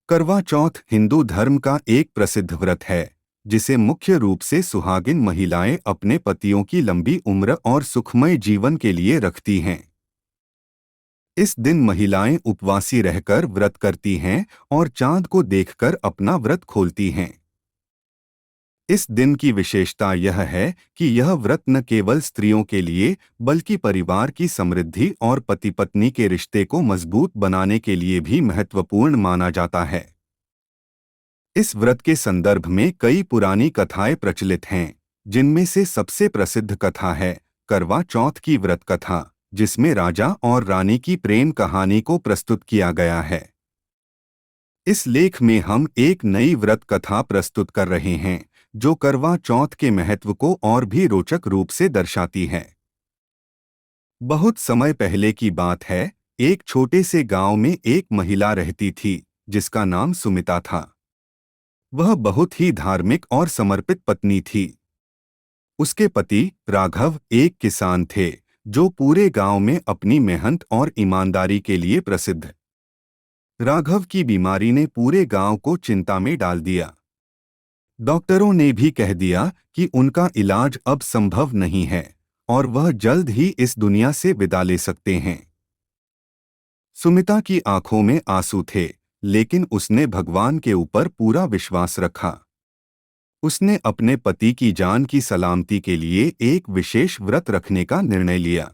करवा चौथ हिंदू धर्म का एक प्रसिद्ध व्रत है, जिसे मुख्य रूप से सुहागिन महिलाएं अपने पतियों की लंबी उम्र और सुखमय जीवन के लिए रखती हैं। इस दिन महिलाएं उपवासी रहकर व्रत करती हैं और चांद को देखकर अपना व्रत खोलती हैं। इस दिन की विशेषता यह है कि यह व्रत न केवल स्त्रियों के लिए बल्कि परिवार की समृद्धि और पति पत्नी के रिश्ते को मजबूत बनाने के लिए भी महत्वपूर्ण माना जाता है। इस व्रत के संदर्भ में कई पुरानी कथाएं प्रचलित हैं, जिनमें से सबसे प्रसिद्ध कथा है करवा चौथ की व्रत कथा, जिसमें राजा और रानी की प्रेम कहानी को प्रस्तुत किया गया है। इस लेख में हम एक नई व्रत कथा प्रस्तुत कर रहे हैं, जो करवा चौथ के महत्व को और भी रोचक रूप से दर्शाती है। बहुत समय पहले की बात है, एक छोटे से गांव में एक महिला रहती थी, जिसका नाम सुमिता था। वह बहुत ही धार्मिक और समर्पित पत्नी थी। उसके पति राघव एक किसान थे, जो पूरे गांव में अपनी मेहनत और ईमानदारी के लिए प्रसिद्ध। राघव की बीमारी ने पूरे गांव को चिंता में डाल दिया। डॉक्टरों ने भी कह दिया कि उनका इलाज अब संभव नहीं है और वह जल्द ही इस दुनिया से विदा ले सकते हैं। सुमिता की आंखों में आंसू थे, लेकिन उसने भगवान के ऊपर पूरा विश्वास रखा। उसने अपने पति की जान की सलामती के लिए एक विशेष व्रत रखने का निर्णय लिया।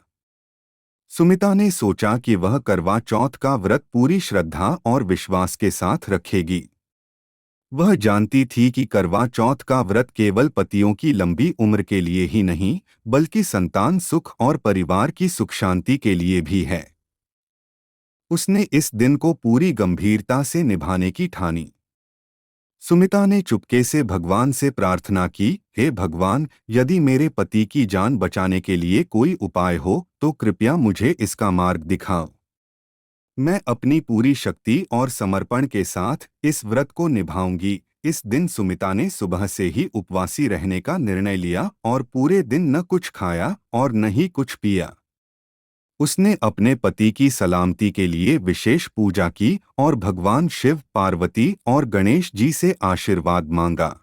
सुमिता ने सोचा कि वह करवा चौथ का व्रत पूरी श्रद्धा और विश्वास के साथ रखेगी। वह जानती थी कि करवा चौथ का व्रत केवल पतियों की लंबी उम्र के लिए ही नहीं, बल्कि संतान सुख और परिवार की सुख शांति के लिए भी है। उसने इस दिन को पूरी गंभीरता से निभाने की ठानी। सुमिता ने चुपके से भगवान से प्रार्थना की, हे भगवान, यदि मेरे पति की जान बचाने के लिए कोई उपाय हो तो कृपया मुझे इसका मार्ग दिखाओ। मैं अपनी पूरी शक्ति और समर्पण के साथ इस व्रत को निभाऊंगी। इस दिन सुमिता ने सुबह से ही उपवासी रहने का निर्णय लिया और पूरे दिन न कुछ खाया और न ही कुछ पिया। उसने अपने पति की सलामती के लिए विशेष पूजा की और भगवान शिव, पार्वती और गणेश जी से आशीर्वाद मांगा।